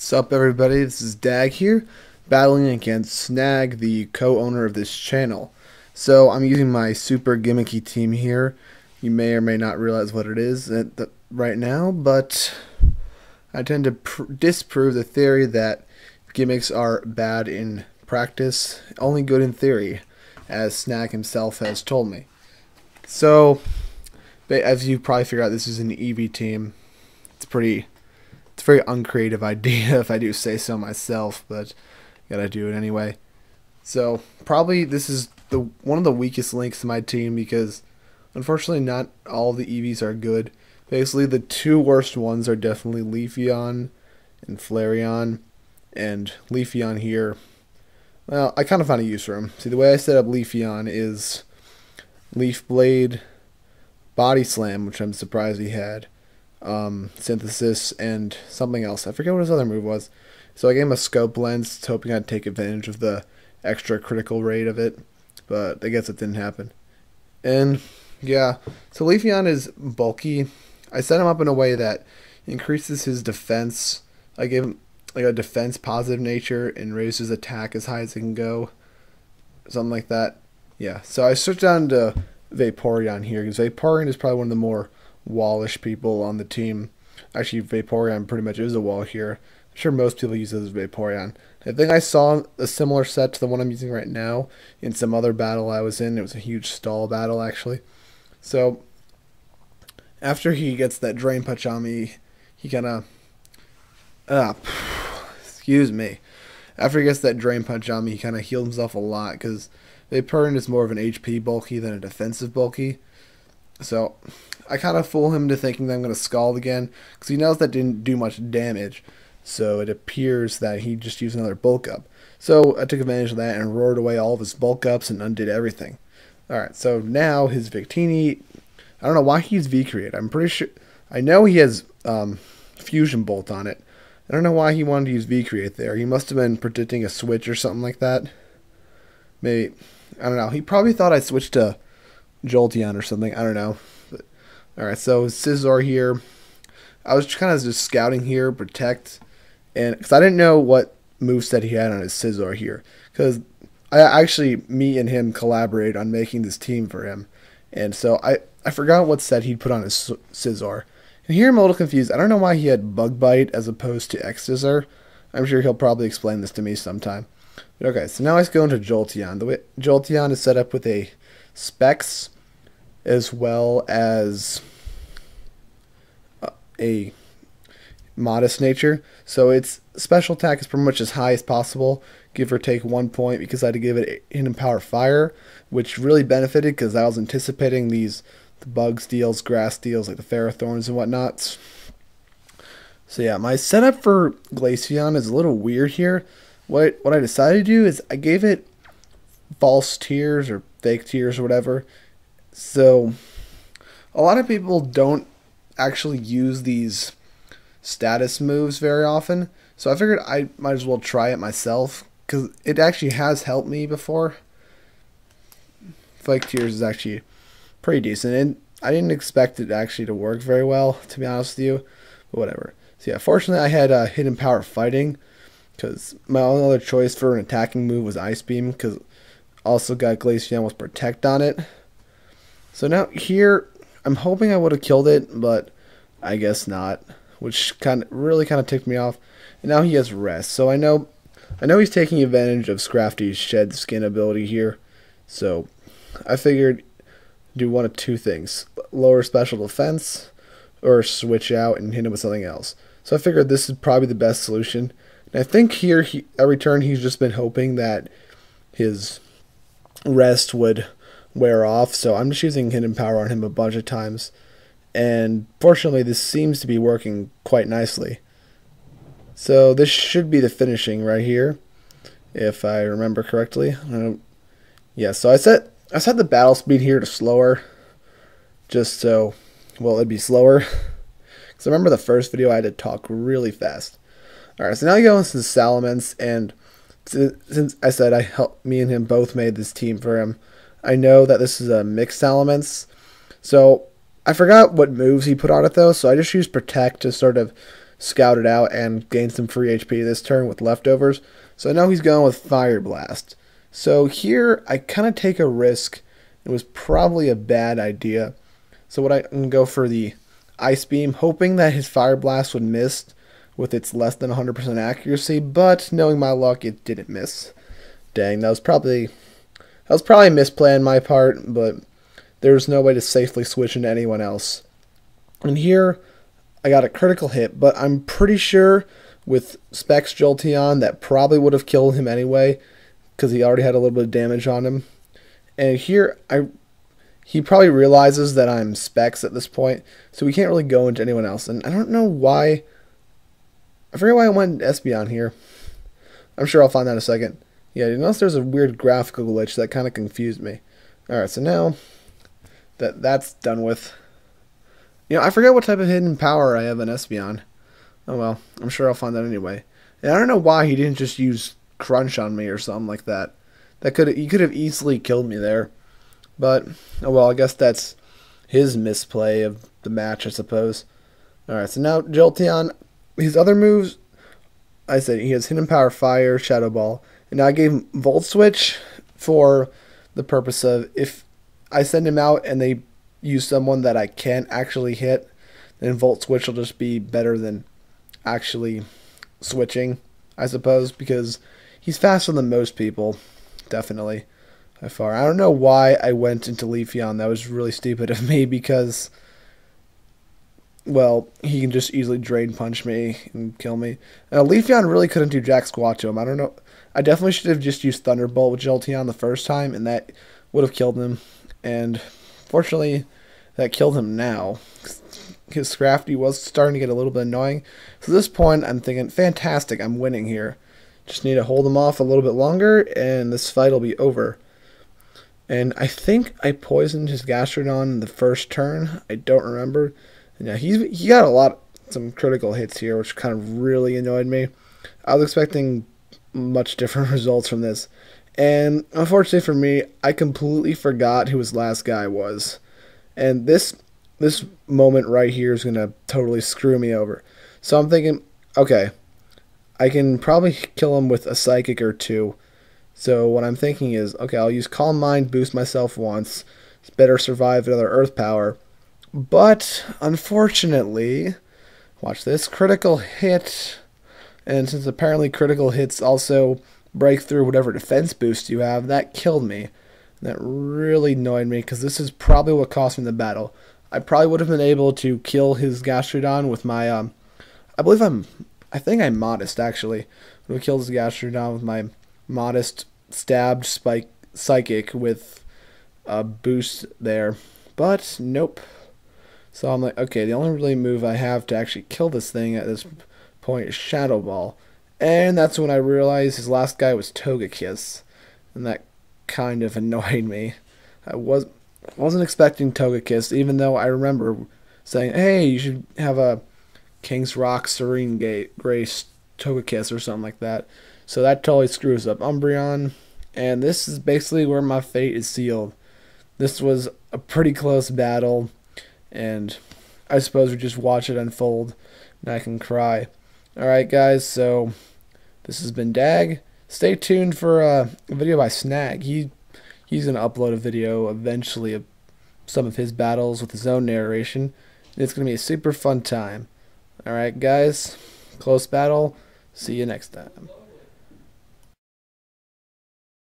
What's up, everybody? This is Dag here, battling against SNaG, the co-owner of this channel. So I'm using my super gimmicky team here. You may or may not realize what it is right now, but I tend to disprove the theory that gimmicks are bad in practice, only good in theory, as SNaG himself has told me. So, as you probably figured out, this is an Eevee team. It's a very uncreative idea, if I do say so myself, but gotta do it anyway. So probably this is one of the weakest links in my team because unfortunately not all the Eevees are good. Basically the two worst ones are definitely Leafeon and Flareon, and Leafeon here, well, I kind of found a use for him. See, the way I set up Leafeon is Leaf Blade, Body Slam, which I'm surprised he had, Synthesis, and something else. I forget what his other move was. So I gave him a Scope Lens, hoping I'd take advantage of the extra critical rate of it, but I guess it didn't happen. And yeah, so Leafeon is bulky. I set him up in a way that increases his defense. I gave him like a defense positive nature and raised his attack as high as it can go. Something like that. Yeah, so I switched down to Vaporeon here, because Vaporeon is probably one of the more wallish people on the team. Actually, Vaporeon pretty much is a wall here. I'm sure most people use it as Vaporeon. I think I saw a similar set to the one I'm using right now in some other battle I was in. It was a huge stall battle, actually. So, after he gets that Drain Punch on me, he kind of... excuse me. After he gets that Drain Punch on me, he kind of heals himself a lot, because Vaporeon is more of an HP bulky than a defensive bulky. So, I kind of fool him into thinking that I'm going to Scald again, because he knows that didn't do much damage, so it appears that he just used another bulk up. So, I took advantage of that and roared away all of his bulk ups and undid everything. Alright, so now his Victini, I don't know why he used V-Create. I'm pretty sure, I know he has Fusion Bolt on it. I don't know why he wanted to use V-Create there. He must have been predicting a switch or something like that. Maybe, I don't know. He probably thought I switched to Jolteon or something. I don't know. Alright, so Scizor here. I was kind of just scouting here, Protect, and because I didn't know what moveset he had on his Scizor here. Because me and him collaborated on making this team for him. And so I forgot what set he'd put on his Scizor. And here I'm a little confused. I don't know why he had Bug Bite as opposed to X-Scissor. I'm sure he'll probably explain this to me sometime. But okay, so now let's go into Jolteon. The way Jolteon is set up with a Specs, as well as a modest nature. So its special attack is pretty much as high as possible, give or take 1 point, because I had to give it Hidden Power Fire, which really benefited because I was anticipating the bug steals, grass steals, like the Ferrothorns and whatnot. So yeah, my setup for Glaceon is a little weird here. What I decided to do is I gave it false tears or fake tears or whatever. So a lot of people don't actually use these status moves very often, so I figured I might as well try it myself, because it actually has helped me before. Fake Tears is actually pretty decent, and I didn't expect it actually to work very well, to be honest with you, but whatever. So yeah, fortunately I had Hidden Power Fighting, because my only other choice for an attacking move was Ice Beam, because also got Glaceon with Protect on it. So now here, I'm hoping I would have killed it, but I guess not, which really ticked me off. And now he has Rest, so I know he's taking advantage of Scrafty's Shed Skin ability here. So I figured do one of two things: lower special defense, or switch out and hit him with something else. So I figured this is probably the best solution. And I think here every turn he's just been hoping that his Rest would wear off, so I'm just using Hidden Power on him a bunch of times, and fortunately this seems to be working quite nicely. So this should be the finishing right here, if I remember correctly. Yeah, so I set the battle speed here to slower, just so, well, it'd be slower, because I remember the first video I had to talk really fast. Alright, so now I go into the Salamence, and since I said me and him both made this team for him, I know that this is a mixed Salamence, so I forgot what moves he put on it though, so I just used Protect to sort of scouted out and gained some free HP this turn with leftovers. So I know he's going with Fire Blast. So here I kind of take a risk. It was probably a bad idea. So I'm going to go for the Ice Beam, hoping that his Fire Blast would miss with its less than 100% accuracy, but knowing my luck, it didn't miss. Dang, that was probably a misplay on my part, but there was no way to safely switch into anyone else. And here, I got a critical hit, but I'm pretty sure with Specs Jolteon that probably would have killed him anyway, because he already had a little bit of damage on him. And here, he probably realizes that I'm Specs at this point, so we can't really go into anyone else. And I don't know why. I forget why I went Espeon here. I'm sure I'll find out in a second. Yeah, you notice there's a weird graphical glitch that kind of confused me. Alright, so now that's done with. You know, I forget what type of hidden power I have in Espeon. Oh well, I'm sure I'll find out anyway. And I don't know why he didn't just use Crunch on me or something like that. He could have easily killed me there. But, oh well, I guess that's his misplay of the match, I suppose. Alright, so now Jolteon, his other moves, I said he has Hidden Power, Fire, Shadow Ball. And now I gave him Volt Switch for the purpose of if I send him out and they use someone that I can't actually hit, then Volt Switch will just be better than actually switching, I suppose, because he's faster than most people, definitely, by far. I don't know why I went into Leafeon. That was really stupid of me because, well, he can just easily Drain Punch me and kill me. Leafeon really couldn't do jack squat to him. I don't know. I definitely should have just used Thunderbolt with Jolteon the first time, and that would have killed him. And fortunately, that killed him now. His Scrafty was starting to get a little bit annoying. So at this point, I'm thinking, fantastic, I'm winning here. Just need to hold him off a little bit longer, and this fight will be over. And I think I poisoned his Gastrodon the first turn. I don't remember. And yeah, he got some critical hits here, which kind of really annoyed me. I was expecting much different results from this. And unfortunately for me, I completely forgot who his last guy was. And this moment right here is going to totally screw me over. So I'm thinking, okay, I can probably kill him with a Psychic or two. So what I'm thinking is, okay, I'll use Calm Mind, boost myself once. It's better survive another Earth Power. But, unfortunately, watch this, critical hit. And since apparently critical hits also break through whatever defense boost you have, that killed me. That really annoyed me, because this is probably what cost me the battle. I probably would have been able to kill his Gastrodon with my, I think I'm Modest, actually. Would have killed his Gastrodon with my Modest stabbed Psychic with a boost there. But, nope. So I'm like, okay, the only really move I have to actually kill this thing at this point is Shadow Ball. And that's when I realized his last guy was Togekiss. And that kind of annoyed me. I wasn't expecting Togekiss, even though I remember saying, hey, you should have a King's Rock Serene Grace Togekiss or something like that. So that totally screws up Umbreon. And this is basically where my fate is sealed. This was a pretty close battle. And I suppose we just watch it unfold. And I can cry. Alright guys, so this has been Dag. Stay tuned for a video by SNaG. He's going to upload a video eventually of some of his battles with his own narration. It's going to be a super fun time. Alright guys, close battle. See you next time.